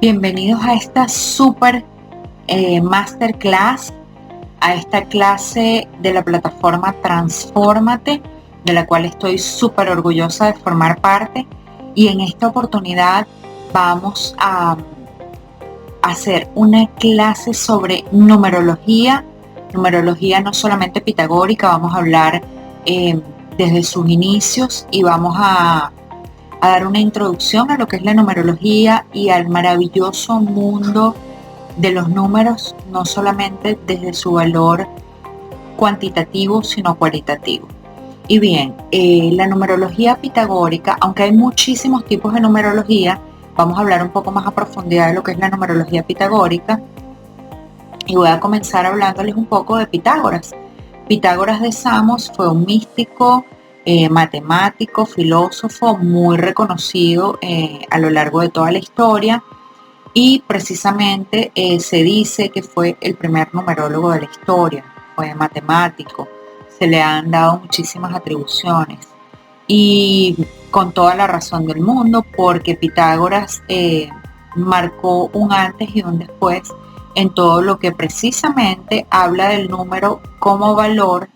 Bienvenidos a esta super masterclass, a esta clase de la plataforma Transfórmate, de la cual estoy súper orgullosa de formar parte. Y en esta oportunidad vamos a hacer una clase sobre numerología no solamente pitagórica, vamos a hablar desde sus inicios y vamos a dar una introducción a lo que es la numerología y al maravilloso mundo de los números, no solamente desde su valor cuantitativo, sino cualitativo. Y bien, la numerología pitagórica, aunque hay muchísimos tipos de numerología, vamos a hablar un poco más a profundidad de lo que es la numerología pitagórica. Y voy a comenzar hablándoles un poco de Pitágoras. Pitágoras de Samos fue un místico, matemático, filósofo muy reconocido a lo largo de toda la historia, y precisamente se dice que fue el primer numerólogo de la historia, fue matemático, se le han dado muchísimas atribuciones y con toda la razón del mundo, porque Pitágoras marcó un antes y un después en todo lo que precisamente habla del número como valor,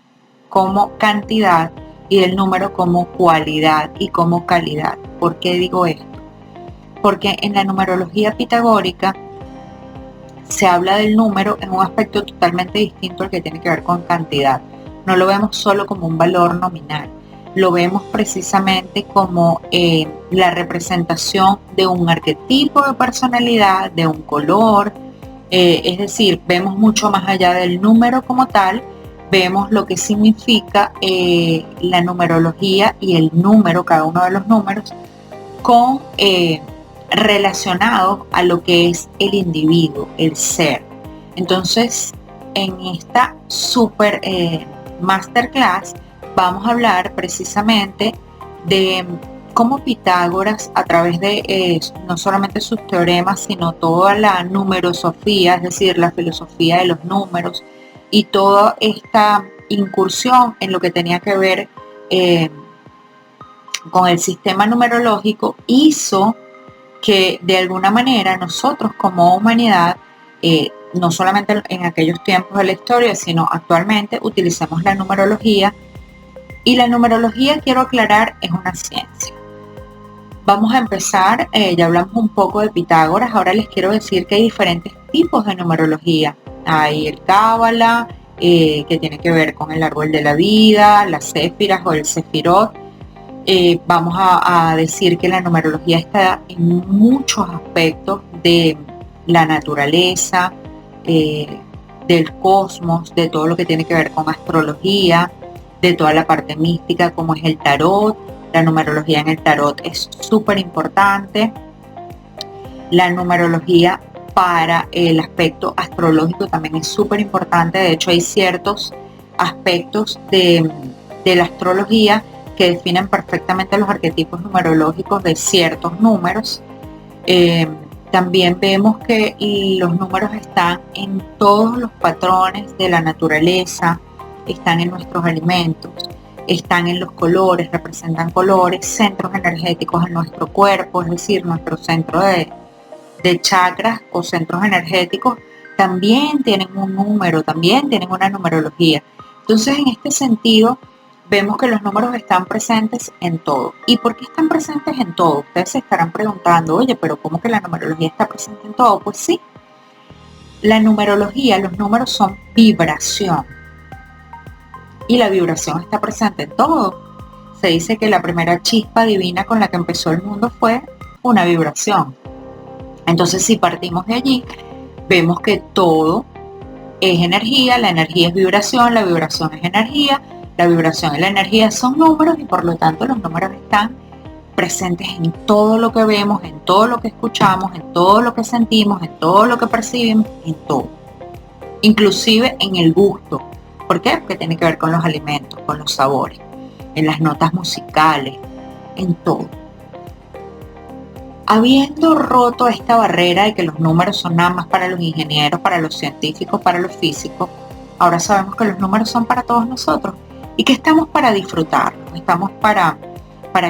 como cantidad, y del número como cualidad y como calidad. ¿Por qué digo esto? Porque en la numerología pitagórica se habla del número en un aspecto totalmente distinto al que tiene que ver con cantidad. No lo vemos solo como un valor nominal, lo vemos precisamente como la representación de un arquetipo de personalidad, de un color, es decir, vemos mucho más allá del número como tal. Vemos lo que significa la numerología y el número, cada uno de los números, con relacionados a lo que es el individuo, el ser. Entonces, en esta super masterclass vamos a hablar precisamente de cómo Pitágoras, a través de no solamente sus teoremas, sino toda la numerosofía, es decir, la filosofía de los números, y toda esta incursión en lo que tenía que ver con el sistema numerológico, hizo que de alguna manera nosotros como humanidad, no solamente en aquellos tiempos de la historia, sino actualmente, utilicemos la numerología. Y la numerología, quiero aclarar, es una ciencia. Vamos a empezar, ya hablamos un poco de Pitágoras, ahora les quiero decir que hay diferentes tipos de numerología. Hay el Cábala, que tiene que ver con el árbol de la vida, las céfiras o el sefirot. Vamos a decir que la numerología está en muchos aspectos de la naturaleza, del cosmos, de todo lo que tiene que ver con astrología, de toda la parte mística como es el tarot. La numerología en el tarot es súper importante. La numerología para el aspecto astrológico también es súper importante. De hecho, hay ciertos aspectos de la astrología que definen perfectamente los arquetipos numerológicos de ciertos números. También vemos que los números están en todos los patrones de la naturaleza, están en nuestros alimentos, están en los colores, representan colores, centros energéticos en nuestro cuerpo, es decir, nuestro centro de chakras o centros energéticos también tienen un número, también tienen una numerología. Entonces, en este sentido, vemos que los números están presentes en todo. ¿Y por qué están presentes en todo? Ustedes se estarán preguntando, oye, pero ¿cómo que la numerología está presente en todo? Pues sí, la numerología, los números son vibración. Y la vibración está presente en todo. Se dice que la primera chispa divina con la que empezó el mundo fue una vibración. Entonces, si partimos de allí, vemos que todo es energía, la energía es vibración, la vibración es energía, la vibración y la energía son números, y por lo tanto los números están presentes en todo lo que vemos, en todo lo que escuchamos, en todo lo que sentimos, en todo lo que percibimos, en todo. Inclusive en el gusto. ¿Por qué? Porque tiene que ver con los alimentos, con los sabores, en las notas musicales, en todo. Habiendo roto esta barrera de que los números son nada más para los ingenieros, para los científicos, para los físicos, ahora sabemos que los números son para todos nosotros y que estamos para disfrutarlos, estamos para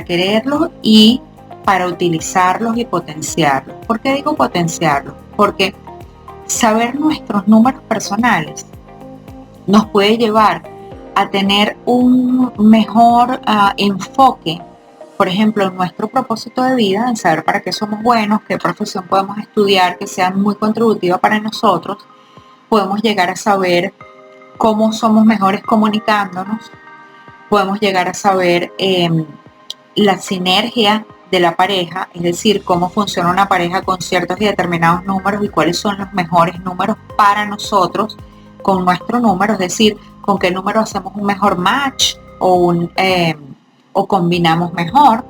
quererlos y para utilizarlos y potenciarlos. ¿Por qué digo potenciarlos? Porque saber nuestros números personales nos puede llevar a tener un mejor enfoque, por ejemplo, en nuestro propósito de vida, en saber para qué somos buenos, qué profesión podemos estudiar que sea muy contributiva para nosotros. Podemos llegar a saber cómo somos mejores comunicándonos, podemos llegar a saber la sinergia de la pareja, es decir, cómo funciona una pareja con ciertos y determinados números y cuáles son los mejores números para nosotros con nuestro número, es decir, con qué número hacemos un mejor match o combinamos mejor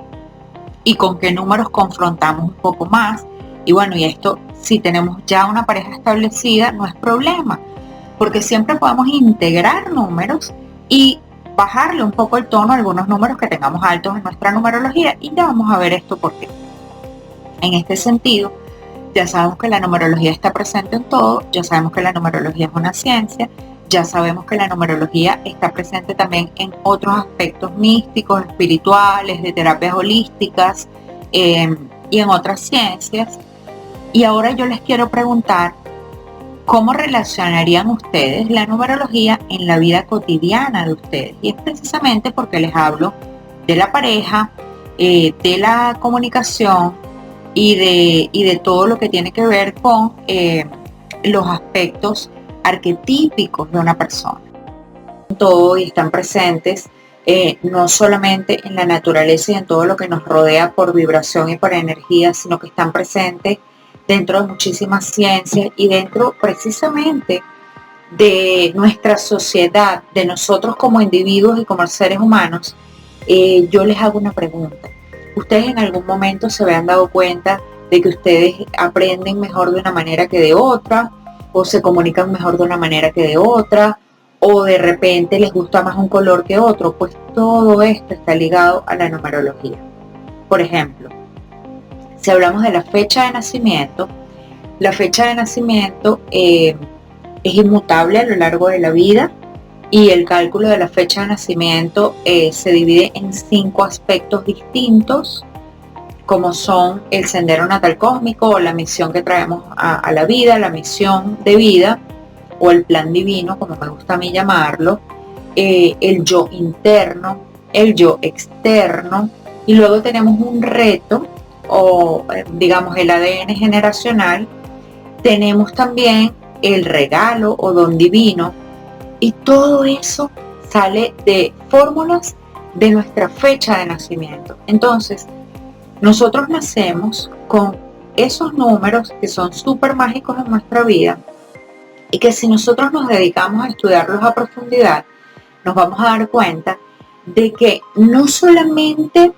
y con qué números confrontamos un poco más. Y bueno, y esto, si tenemos ya una pareja establecida, no es problema, porque siempre podemos integrar números y bajarle un poco el tono a algunos números que tengamos altos en nuestra numerología, y ya vamos a ver esto por qué. En este sentido, ya sabemos que la numerología está presente en todo, ya sabemos que la numerología es una ciencia, ya sabemos que la numerología está presente también en otros aspectos místicos, espirituales, de terapias holísticas y en otras ciencias. Y ahora yo les quiero preguntar, ¿cómo relacionarían ustedes la numerología en la vida cotidiana de ustedes? Y es precisamente porque les hablo de la pareja, de la comunicación y de todo lo que tiene que ver con los aspectos arquetípicos de una persona. Todo y están presentes no solamente en la naturaleza y en todo lo que nos rodea por vibración y por energía, sino que están presentes dentro de muchísimas ciencias y dentro precisamente de nuestra sociedad, de nosotros como individuos y como seres humanos. Yo les hago una pregunta. ¿Ustedes en algún momento se habían dado cuenta de que ustedes aprenden mejor de una manera que de otra, o se comunican mejor de una manera que de otra, o de repente les gusta más un color que otro? Pues todo esto está ligado a la numerología. Por ejemplo, si hablamos de la fecha de nacimiento, la fecha de nacimiento es inmutable a lo largo de la vida, y el cálculo de la fecha de nacimiento se divide en 5 aspectos distintos, como son el sendero natal cósmico o la misión que traemos a la vida, la misión de vida o el plan divino, como me gusta a mí llamarlo, el yo interno, el yo externo, y luego tenemos un reto o digamos el ADN generacional. Tenemos también el regalo o don divino, y todo eso sale de fórmulas de nuestra fecha de nacimiento. Entonces, nosotros nacemos con esos números que son súper mágicos en nuestra vida, y que si nosotros nos dedicamos a estudiarlos a profundidad, nos vamos a dar cuenta de que no solamente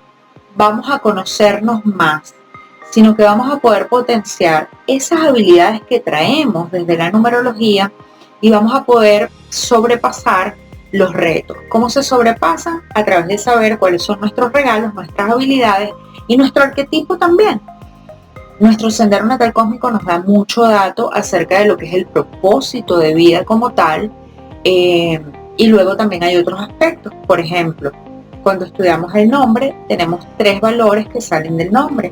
vamos a conocernos más, sino que vamos a poder potenciar esas habilidades que traemos desde la numerología, y vamos a poder sobrepasar los retos. ¿Cómo se sobrepasan? A través de saber cuáles son nuestros regalos, nuestras habilidades y nuestro arquetipo también. Nuestro sendero natal cósmico nos da mucho dato acerca de lo que es el propósito de vida como tal, y luego también hay otros aspectos. Por ejemplo, cuando estudiamos el nombre, tenemos 3 valores que salen del nombre,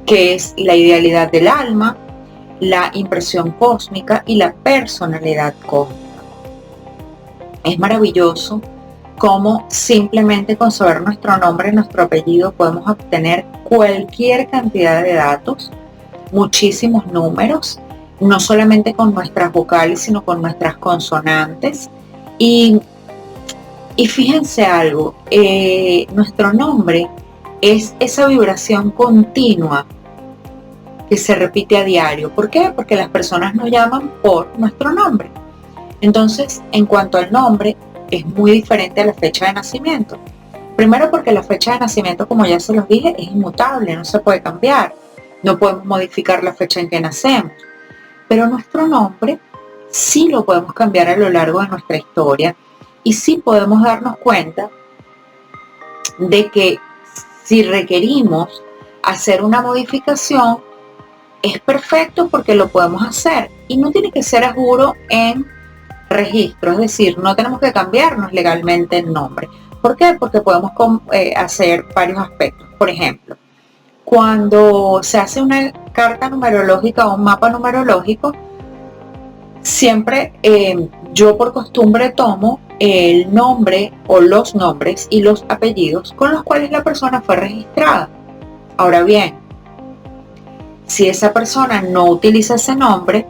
que es la idealidad del alma, la impresión cósmica y la personalidad cósmica. Es maravilloso cómo simplemente con saber nuestro nombre y nuestro apellido podemos obtener cualquier cantidad de datos, muchísimos números, no solamente con nuestras vocales, sino con nuestras consonantes. Y fíjense algo, nuestro nombre es esa vibración continua que se repite a diario. ¿Por qué? Porque las personas nos llaman por nuestro nombre. Entonces, en cuanto al nombre, es muy diferente a la fecha de nacimiento. Primero porque la fecha de nacimiento, como ya se los dije, es inmutable, no se puede cambiar. No podemos modificar la fecha en que nacemos. Pero nuestro nombre sí lo podemos cambiar a lo largo de nuestra historia, y sí podemos darnos cuenta de que si requerimos hacer una modificación, es perfecto porque lo podemos hacer, y no tiene que ser a juro en registro, es decir, no tenemos que cambiarnos legalmente el nombre. ¿Por qué? Porque podemos hacer varios aspectos. Por ejemplo, cuando se hace una carta numerológica o un mapa numerológico, siempre yo por costumbre tomo el nombre o los nombres y los apellidos con los cuales la persona fue registrada. Ahora bien, si esa persona no utiliza ese nombre,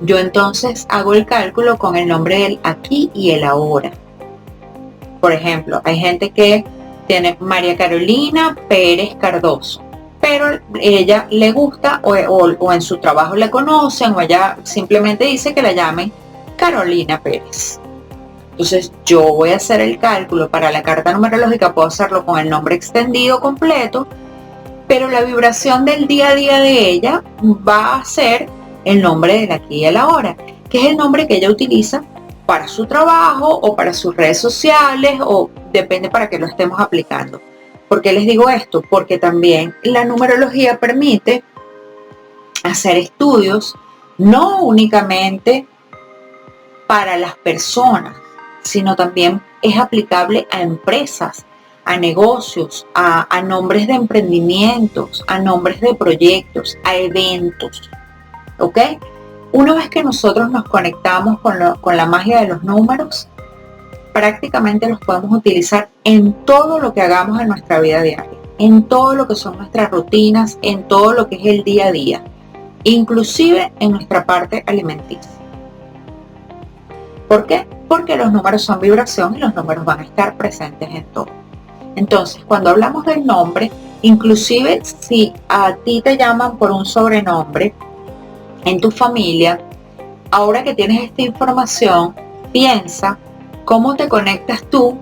yo entonces hago el cálculo con el nombre del aquí y el ahora. Por ejemplo, hay gente que tiene María Carolina Pérez Cardoso, pero ella le gusta o en su trabajo le conocen o ella simplemente dice que la llamen Carolina Pérez. Entonces yo voy a hacer el cálculo para la carta numerológica, puedo hacerlo con el nombre extendido completo, pero la vibración del día a día de ella va a ser el nombre del aquí y el ahora, que es el nombre que ella utiliza para su trabajo o para sus redes sociales, o depende para qué lo estemos aplicando. ¿Por qué les digo esto? Porque también la numerología permite hacer estudios no únicamente para las personas, sino también es aplicable a empresas, a negocios, a nombres de emprendimientos, a nombres de proyectos, a eventos, ¿ok? Una vez que nosotros nos conectamos con la magia de los números, prácticamente los podemos utilizar en todo lo que hagamos en nuestra vida diaria, en todo lo que son nuestras rutinas, en todo lo que es el día a día, inclusive en nuestra parte alimenticia. ¿Por qué? Porque los números son vibración y los números van a estar presentes en todo. Entonces, cuando hablamos del nombre, inclusive si a ti te llaman por un sobrenombre en tu familia, ahora que tienes esta información, piensa cómo te conectas tú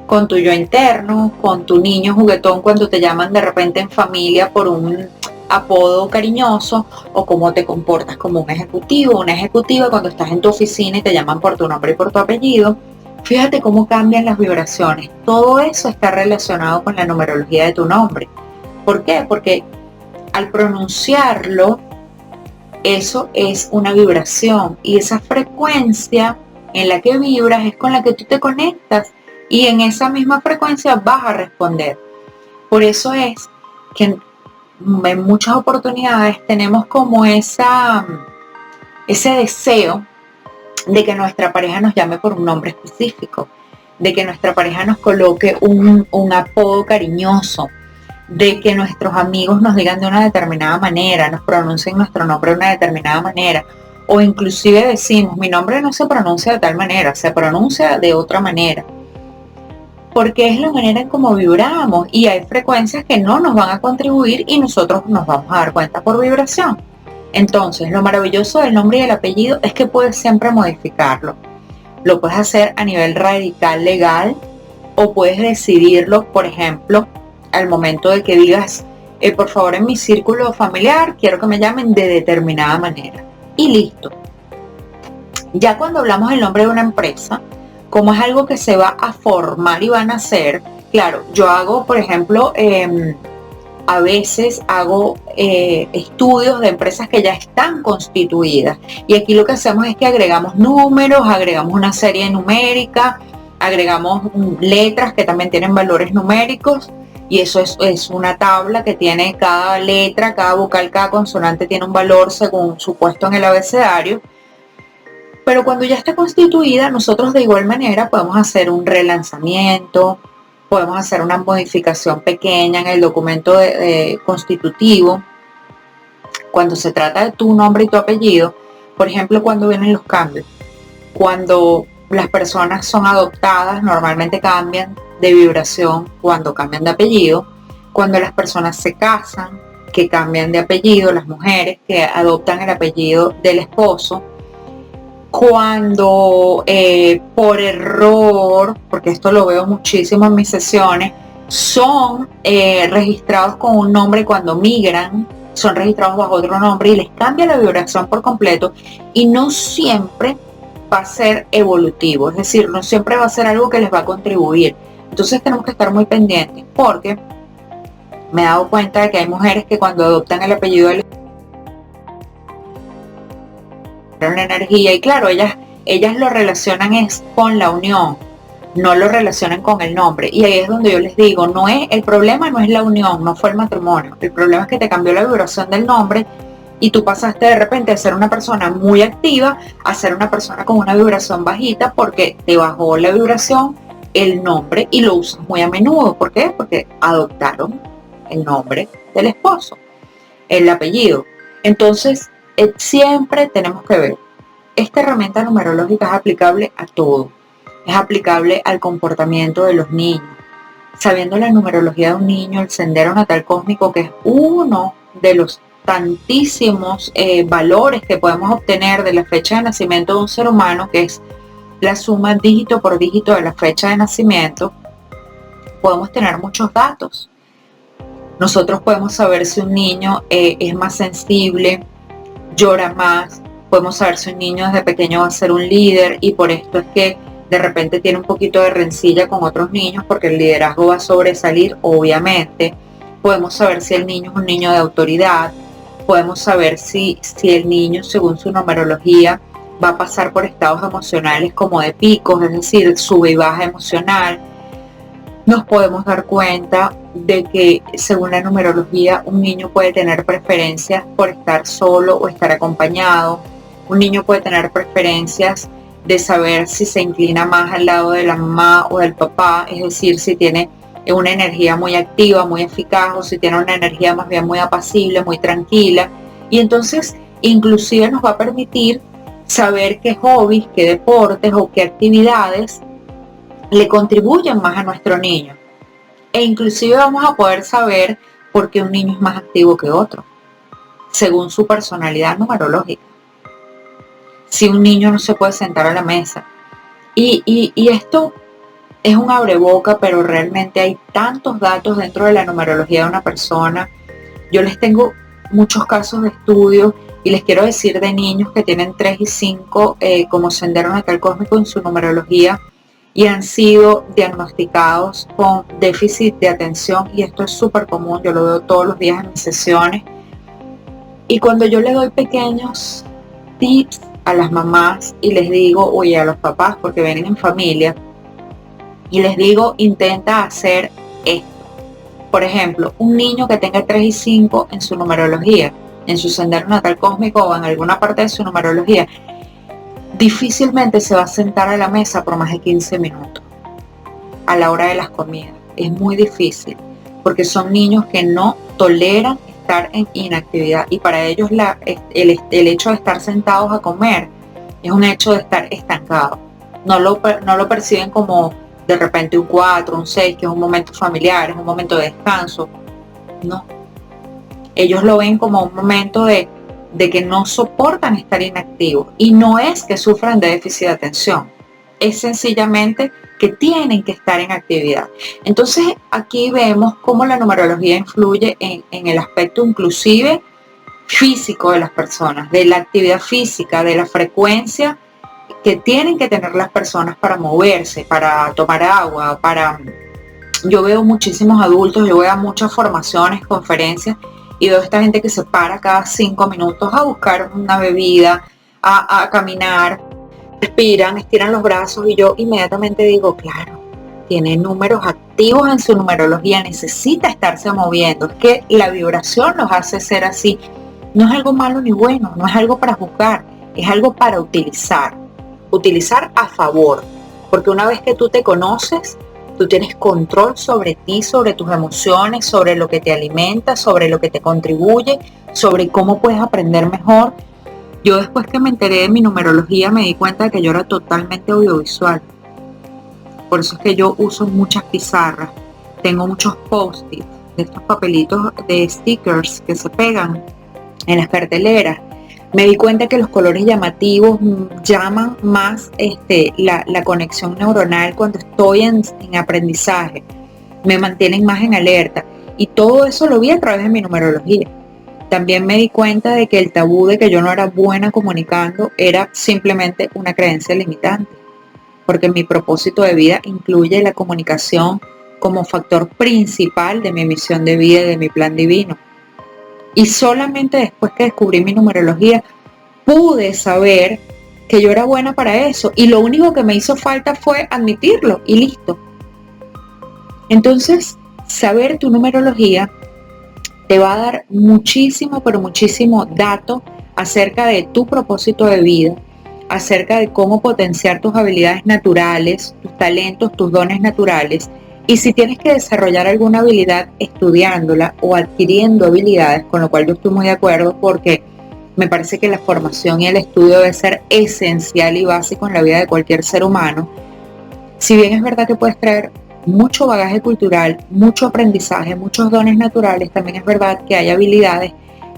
con tu yo interno, con tu niño juguetón cuando te llaman de repente en familia por un apodo cariñoso, o cómo te comportas como un ejecutivo, una ejecutiva cuando estás en tu oficina y te llaman por tu nombre y por tu apellido. Fíjate cómo cambian las vibraciones. Todo eso está relacionado con la numerología de tu nombre. ¿Por qué? Porque al pronunciarlo, eso es una vibración, y esa frecuencia en la que vibras es con la que tú te conectas, y en esa misma frecuencia vas a responder. Por eso es que en muchas oportunidades tenemos como ese deseo de que nuestra pareja nos llame por un nombre específico, de que nuestra pareja nos coloque un apodo cariñoso, de que nuestros amigos nos digan de una determinada manera, nos pronuncien nuestro nombre de una determinada manera, o inclusive decimos, mi nombre no se pronuncia de tal manera, se pronuncia de otra manera, porque es la manera en cómo vibramos, y hay frecuencias que no nos van a contribuir y nosotros nos vamos a dar cuenta por vibración. Entonces, lo maravilloso del nombre y el apellido es que puedes siempre modificarlo. Lo puedes hacer a nivel radical legal, o puedes decidirlo, por ejemplo, al momento de que digas, por favor, en mi círculo familiar quiero que me llamen de determinada manera. Y listo. Ya cuando hablamos del nombre de una empresa, como es algo que se va a formar y va a nacer, claro, yo hago, por ejemplo, a veces hago estudios de empresas que ya están constituidas, y aquí lo que hacemos es que agregamos números, agregamos una serie numérica, agregamos letras que también tienen valores numéricos, y eso es una tabla que tiene cada letra, cada vocal, cada consonante tiene un valor según su puesto en el abecedario. Pero cuando ya está constituida, nosotros de igual manera podemos hacer un relanzamiento, podemos hacer una modificación pequeña en el documento constitutivo. Cuando se trata de tu nombre y tu apellido, por ejemplo, cuando vienen los cambios, cuando las personas son adoptadas, normalmente cambian de vibración cuando cambian de apellido. Cuando las personas se casan, que cambian de apellido, las mujeres que adoptan el apellido del esposo. Cuando por error, porque esto lo veo muchísimo en mis sesiones, son registrados con un nombre, cuando migran, son registrados bajo otro nombre y les cambia la vibración por completo, y no siempre va a ser evolutivo, es decir, no siempre va a ser algo que les va a contribuir. Entonces tenemos que estar muy pendientes, porque me he dado cuenta de que hay mujeres que cuando adoptan el apellido del la energía, y claro, ellas lo relacionan es con la unión, no lo relacionen con el nombre. Y ahí es donde yo les digo, el problema no es la unión, no fue el matrimonio. El problema es que te cambió la vibración del nombre y tú pasaste de repente de ser una persona muy activa a ser una persona con una vibración bajita porque te bajó la vibración el nombre y lo usas muy a menudo. ¿Por qué? Porque adoptaron el nombre del esposo, el apellido. Entonces, siempre tenemos que ver, esta herramienta numerológica es aplicable a todo. Es aplicable al comportamiento de los niños. Sabiendo la numerología de un niño, el sendero natal cósmico, que es uno de los tantísimos valores que podemos obtener de la fecha de nacimiento de un ser humano, que es la suma dígito por dígito de la fecha de nacimiento, podemos tener muchos datos. Nosotros podemos saber si un niño es más sensible, llora más, podemos saber si un niño desde pequeño va a ser un líder y por esto es que de repente tiene un poquito de rencilla con otros niños porque el liderazgo va a sobresalir, obviamente. Podemos saber si el niño es un niño de autoridad, podemos saber si el niño, según su numerología, va a pasar por estados emocionales como de picos, es decir, sube y baja emocional. Nos podemos dar cuenta de que, según la numerología, un niño puede tener preferencias por estar solo o estar acompañado. Un niño puede tener preferencias de saber si se inclina más al lado de la mamá o del papá, es decir, si tiene una energía muy activa, muy eficaz, o si tiene una energía más bien muy apacible, muy tranquila. Y entonces, inclusive nos va a permitir saber qué hobbies, qué deportes o qué actividades le contribuyen más a nuestro niño. E inclusive vamos a poder saber por qué un niño es más activo que otro, según su personalidad numerológica. Si un niño no se puede sentar a la mesa. Y esto es un abreboca, pero realmente hay tantos datos dentro de la numerología de una persona. Yo les tengo muchos casos de estudio y les quiero decir de niños que tienen 3 y 5 como sendero natal cósmico en su numerología y han sido diagnosticados con déficit de atención, y esto es súper común, yo lo veo todos los días en mis sesiones. Y cuando yo les doy pequeños tips a las mamás y les digo, oye, a los papás, porque vienen en familia, y les digo, intenta hacer esto. Por ejemplo, un niño que tenga 3 y 5 en su numerología, en su sendero natal cósmico o en alguna parte de su numerología, difícilmente se va a sentar a la mesa por más de 15 minutos a la hora de las comidas. Es muy difícil, porque son niños que no toleran estar en inactividad, y para ellos el hecho de estar sentados a comer es un hecho de estar estancados. No lo perciben como de repente un 4, un 6, que es un momento familiar, es un momento de descanso. No. Ellos lo ven como un momento de que no soportan estar inactivos, y no es que sufran de déficit de atención, es sencillamente que tienen que estar en actividad. Entonces aquí vemos cómo la numerología influye en el aspecto inclusive físico de las personas, de la actividad física, de la frecuencia que tienen que tener las personas para moverse, para tomar agua, Yo veo muchísimos adultos, yo voy a muchas formaciones, conferencias, y veo a esta gente que se para cada 5 minutos a buscar una bebida, a caminar, respiran, estiran los brazos, y yo inmediatamente digo, claro, tiene números activos en su numerología, necesita estarse moviendo. Es que la vibración los hace ser así. No es algo malo ni bueno, no es algo para juzgar, es algo para utilizar a favor, porque una vez que tú te conoces, tú tienes control sobre ti, sobre tus emociones, sobre lo que te alimenta, sobre lo que te contribuye, sobre cómo puedes aprender mejor. Yo, después que me enteré de mi numerología, me di cuenta de que yo era totalmente audiovisual. Por eso es que yo uso muchas pizarras, tengo muchos post-its, de estos papelitos de stickers que se pegan en las carteleras. Me di cuenta que los colores llamativos llaman más la conexión neuronal cuando estoy en aprendizaje, me mantienen más en alerta, y todo eso lo vi a través de mi numerología. También me di cuenta de que el tabú de que yo no era buena comunicando era simplemente una creencia limitante, porque mi propósito de vida incluye la comunicación como factor principal de mi misión de vida y de mi plan divino. Y solamente después que descubrí mi numerología pude saber que yo era buena para eso y lo único que me hizo falta fue admitirlo y listo. Entonces, saber tu numerología te va a dar muchísimo, pero muchísimo dato acerca de tu propósito de vida, acerca de cómo potenciar tus habilidades naturales, tus talentos, tus dones naturales. Y si tienes que desarrollar alguna habilidad estudiándola o adquiriendo habilidades, con lo cual yo estoy muy de acuerdo porque me parece que la formación y el estudio debe ser esencial y básico en la vida de cualquier ser humano. Si bien es verdad que puedes traer mucho bagaje cultural, mucho aprendizaje, muchos dones naturales, también es verdad que hay habilidades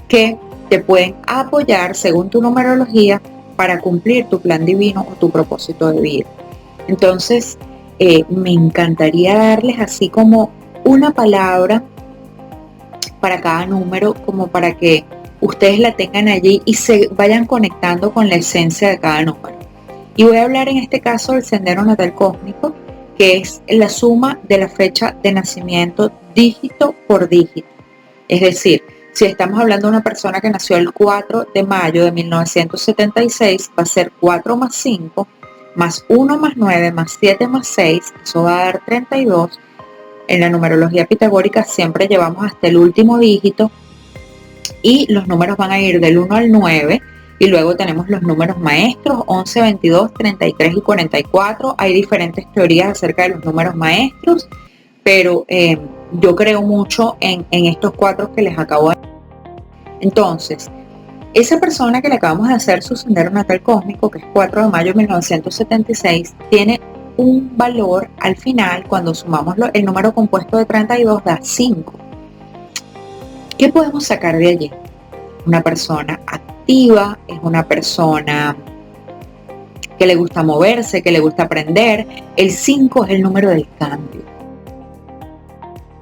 que te pueden apoyar según tu numerología para cumplir tu plan divino o tu propósito de vida. Entonces, me encantaría darles así como una palabra para cada número, como para que ustedes la tengan allí y se vayan conectando con la esencia de cada número. Y voy a hablar en este caso del sendero natal cósmico, que es la suma de la fecha de nacimiento dígito por dígito. Es decir, si estamos hablando de una persona que nació el 4 de mayo de 1976, va a ser 4 más 5, más 1 más 9, más 7 más 6, eso va a dar 32. En la numerología pitagórica siempre llevamos hasta el último dígito y los números van a ir del 1 al 9. Y luego tenemos los números maestros, 11, 22, 33 y 44. Hay diferentes teorías acerca de los números maestros, pero yo creo mucho en estos 4 que les acabo de... Entonces, esa persona que le acabamos de hacer su sendero natal cósmico, que es 4 de mayo de 1976, tiene un valor al final, cuando sumamos el número compuesto de 32, da 5. ¿Qué podemos sacar de allí? Una persona activa, es una persona que le gusta moverse, que le gusta aprender. El 5 es el número del cambio.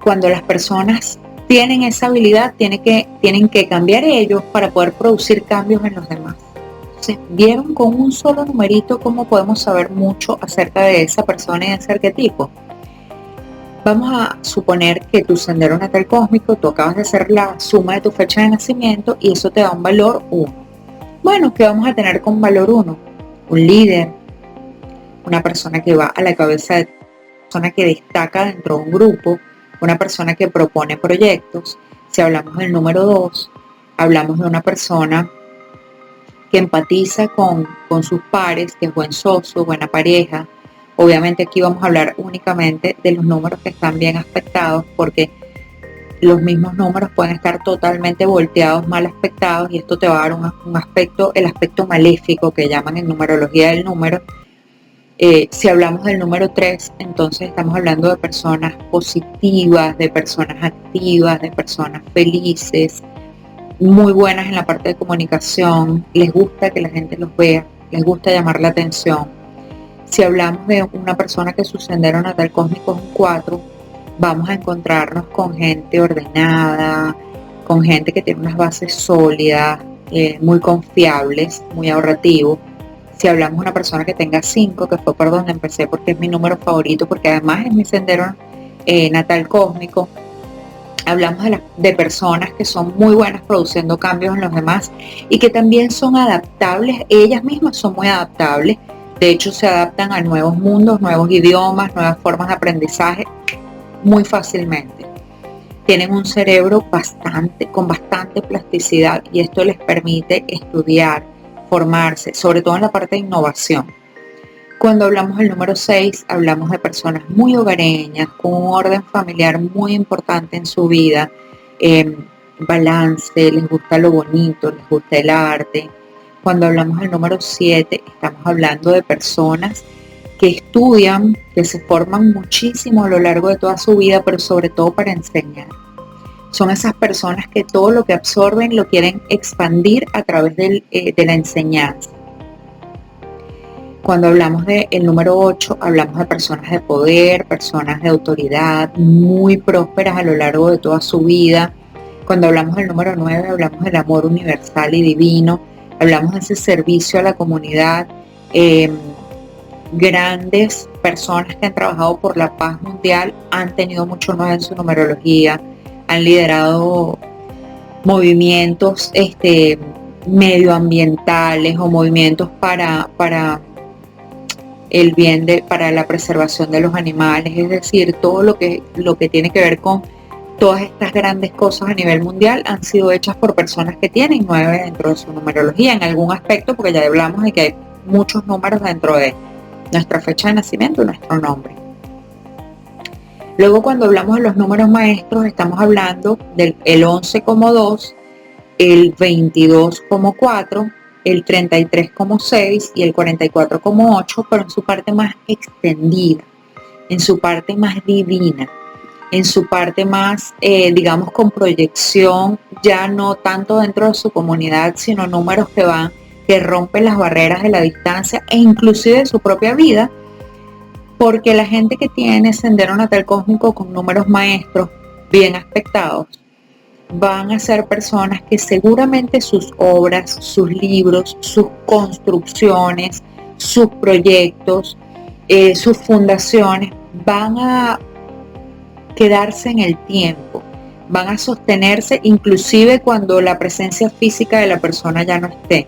Cuando las personas tienen esa habilidad, tienen que cambiar ellos para poder producir cambios en los demás. Entonces, ¿vieron con un solo numerito cómo podemos saber mucho acerca de esa persona y de ese arquetipo? Vamos a suponer que tu sendero natal cósmico, tú acabas de hacer la suma de tu fecha de nacimiento y eso te da un valor 1. Bueno, ¿qué vamos a tener con valor 1? Un líder, una persona que va a la cabeza de una persona que destaca dentro de un grupo, una persona que propone proyectos. Si hablamos del número 2, hablamos de una persona que empatiza con sus pares, que es buen socio, buena pareja. Obviamente aquí vamos a hablar únicamente de los números que están bien aspectados, porque los mismos números pueden estar totalmente volteados, mal aspectados, y esto te va a dar un aspecto, el aspecto maléfico que llaman en numerología del número. Si hablamos del número 3, entonces estamos hablando de personas positivas, de personas activas, de personas felices, muy buenas en la parte de comunicación, les gusta que la gente los vea, les gusta llamar la atención. Si hablamos de una persona que su sendero natal cósmico es un 4, vamos a encontrarnos con gente ordenada, con gente que tiene unas bases sólidas, muy confiables, muy ahorrativos. Si hablamos de una persona que tenga 5, que fue por donde empecé porque es mi número favorito, porque además es mi sendero natal cósmico, hablamos de personas que son muy buenas produciendo cambios en los demás y que también son adaptables, ellas mismas son muy adaptables. De hecho, se adaptan a nuevos mundos, nuevos idiomas, nuevas formas de aprendizaje muy fácilmente. Tienen un cerebro con bastante plasticidad y esto les permite estudiar, formarse, sobre todo en la parte de innovación. Cuando hablamos del número 6, hablamos de personas muy hogareñas, con un orden familiar muy importante en su vida, balance, les gusta lo bonito, les gusta el arte. Cuando hablamos del número 7, estamos hablando de personas que estudian, que se forman muchísimo a lo largo de toda su vida, pero sobre todo para enseñar. Son esas personas que todo lo que absorben lo quieren expandir a través de la enseñanza. Cuando hablamos del número 8, hablamos de personas de poder, personas de autoridad, muy prósperas a lo largo de toda su vida. Cuando hablamos del número 9, hablamos del amor universal y divino, hablamos de ese servicio a la comunidad, grandes personas que han trabajado por la paz mundial, han tenido mucho 9 en su numerología, han liderado movimientos medioambientales o movimientos para el bien para la preservación de los animales, es decir, todo lo que tiene que ver con todas estas grandes cosas a nivel mundial han sido hechas por personas que tienen 9 dentro de su numerología en algún aspecto, porque ya hablamos de que hay muchos números dentro de nuestra fecha de nacimiento y nuestro nombre. Luego, cuando hablamos de los números maestros, estamos hablando del 11 como 2, el 22 como 4, el 33 como 6 y el 44 como 8, pero en su parte más extendida, en su parte más divina, en su parte más, digamos, con proyección, ya no tanto dentro de su comunidad, sino números que rompen las barreras de la distancia e inclusive de su propia vida, porque la gente que tiene sendero natal cósmico con números maestros bien aspectados, van a ser personas que seguramente sus obras, sus libros, sus construcciones, sus proyectos, sus fundaciones van a quedarse en el tiempo, van a sostenerse inclusive cuando la presencia física de la persona ya no esté.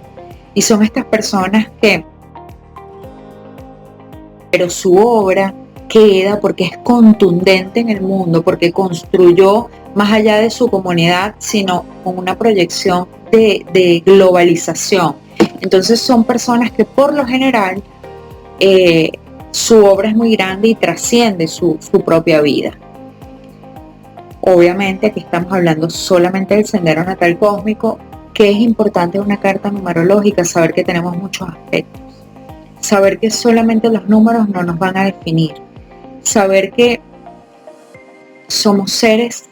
Y son estas personas pero su obra queda porque es contundente en el mundo, porque más allá de su comunidad, sino con una proyección de globalización. Entonces son personas que por lo general su obra es muy grande y trasciende su propia vida. Obviamente aquí estamos hablando solamente del sendero natal cósmico, que es importante en una carta numerológica, saber que tenemos muchos aspectos, saber que solamente los números no nos van a definir, saber que somos seres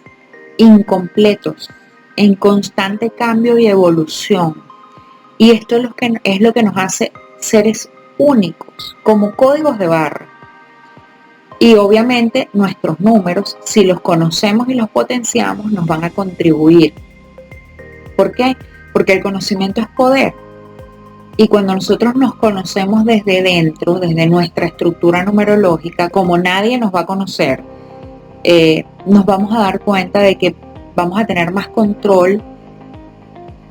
incompletos, en constante cambio y evolución. Y esto es lo que nos hace seres únicos, como códigos de barra. Y obviamente nuestros números, si los conocemos y los potenciamos, nos van a contribuir. ¿Por qué? Porque el conocimiento es poder. Y cuando nosotros nos conocemos desde dentro, desde nuestra estructura numerológica, como nadie nos va a conocer, nos vamos a dar cuenta de que vamos a tener más control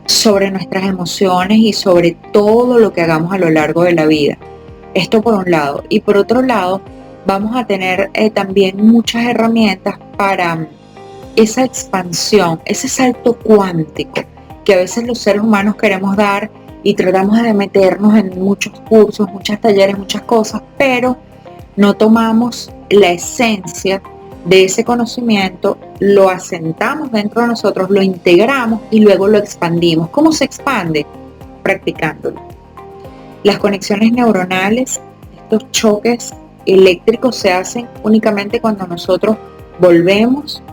sobre nuestras emociones y sobre todo lo que hagamos a lo largo de la vida. Esto por un lado. Y por otro lado, vamos a tener también muchas herramientas para esa expansión, ese salto cuántico que a veces los seres humanos queremos dar y tratamos de meternos en muchos cursos, muchos talleres, muchas cosas, pero no tomamos la esencia de ese conocimiento, lo asentamos dentro de nosotros, lo integramos y luego lo expandimos. ¿Cómo se expande? Practicándolo. Las conexiones neuronales, estos choques eléctricos se hacen únicamente cuando nosotros volvemos,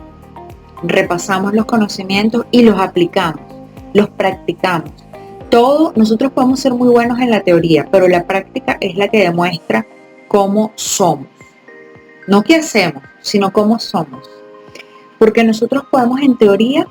repasamos los conocimientos y los aplicamos, los practicamos. Nosotros podemos ser muy buenos en la teoría, pero la práctica es la que demuestra cómo somos. No qué hacemos, sino cómo somos. Porque nosotros podemos en teoría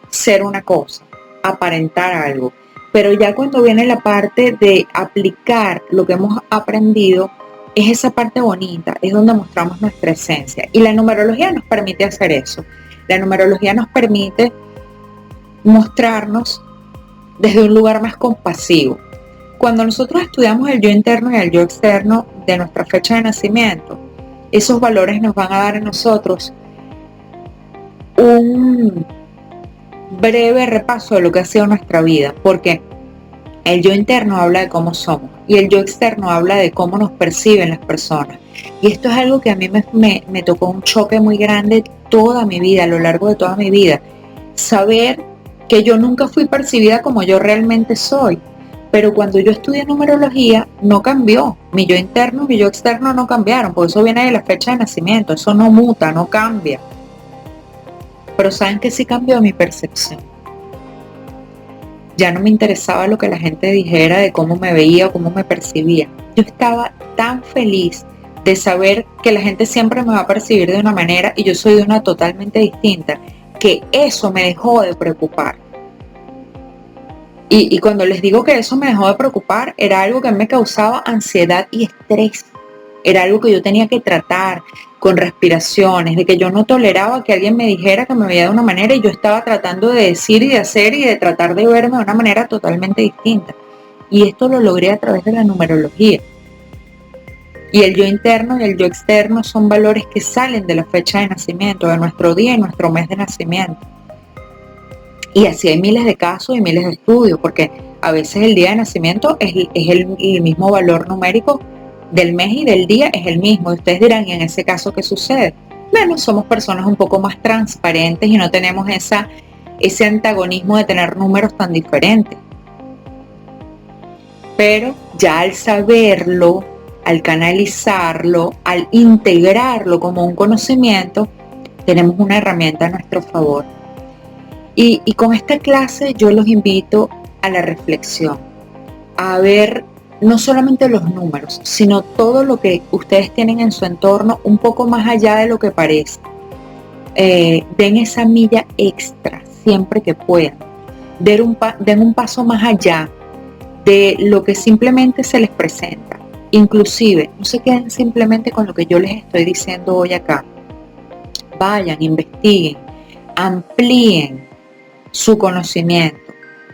ser una cosa, aparentar algo, pero ya cuando viene la parte de aplicar lo que hemos aprendido, es esa parte bonita, es donde mostramos nuestra esencia. Y la numerología nos permite hacer eso. La numerología nos permite mostrarnos desde un lugar más compasivo. Cuando nosotros estudiamos el yo interno y el yo externo de nuestra fecha de nacimiento, esos valores nos van a dar en nosotros un breve repaso de lo que ha sido nuestra vida, porque el yo interno habla de cómo somos y el yo externo habla de cómo nos perciben las personas. Y esto es algo que a mí me tocó un choque muy grande toda mi vida, a lo largo de toda mi vida. Saber que yo nunca fui percibida como yo realmente soy. Pero cuando yo estudié numerología, no cambió. Mi yo interno y mi yo externo no cambiaron, porque eso viene de la fecha de nacimiento. Eso no muta, no cambia. Pero ¿saben que sí cambió? Mi percepción. Ya no me interesaba lo que la gente dijera de cómo me veía o cómo me percibía. Yo estaba tan feliz de saber que la gente siempre me va a percibir de una manera y yo soy de una totalmente distinta, que eso me dejó de preocupar. Y cuando les digo que eso me dejó de preocupar, era algo que me causaba ansiedad y estrés. Era algo que yo tenía que tratar con respiraciones, de que yo no toleraba que alguien me dijera que me veía de una manera y yo estaba tratando de decir y de hacer y de tratar de verme de una manera totalmente distinta. Y esto lo logré a través de la numerología. Y el yo interno y el yo externo son valores que salen de la fecha de nacimiento, de nuestro día y nuestro mes de nacimiento. Y así hay miles de casos y miles de estudios, porque a veces el día de nacimiento es el mismo valor numérico del mes y del día es el mismo. Y ustedes dirán, ¿y en ese caso qué sucede? Bueno, somos personas un poco más transparentes y no tenemos ese antagonismo de tener números tan diferentes. Pero ya al saberlo, al canalizarlo, al integrarlo como un conocimiento, tenemos una herramienta a nuestro favor. Y con esta clase yo los invito a la reflexión, a ver no solamente los números, sino todo lo que ustedes tienen en su entorno un poco más allá de lo que parece. Den esa milla extra siempre que puedan. Den un paso más allá de lo que simplemente se les presenta. Inclusive, no se queden simplemente con lo que yo les estoy diciendo hoy acá. Vayan, investiguen, amplíen su conocimiento.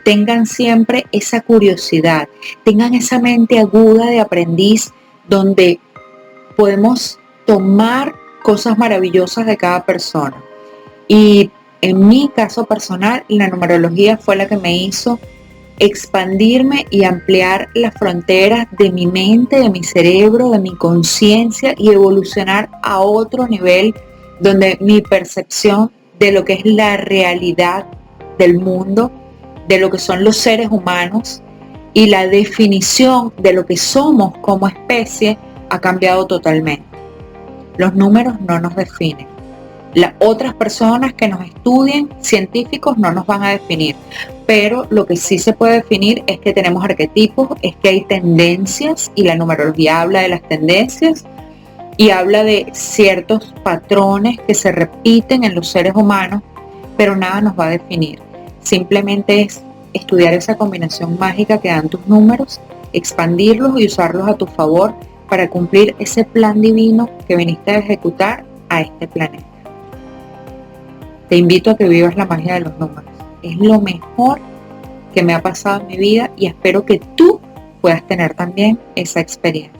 Tengan siempre esa curiosidad, tengan esa mente aguda de aprendiz donde podemos tomar cosas maravillosas de cada persona. Y en mi caso personal, la numerología fue la que me hizo expandirme y ampliar las fronteras de mi mente, de mi cerebro, de mi conciencia y evolucionar a otro nivel donde mi percepción de lo que es la realidad del mundo, de lo que son los seres humanos y la definición de lo que somos como especie ha cambiado totalmente. Los números no nos definen. Las otras personas que nos estudien, científicos, no nos van a definir, pero lo que sí se puede definir es que tenemos arquetipos, es que hay tendencias y la numerología habla de las tendencias y habla de ciertos patrones que se repiten en los seres humanos, pero nada nos va a definir. Simplemente es estudiar esa combinación mágica que dan tus números, expandirlos y usarlos a tu favor para cumplir ese plan divino que viniste a ejecutar a este planeta. Te invito a que vivas la magia de los números. Es lo mejor que me ha pasado en mi vida y espero que tú puedas tener también esa experiencia.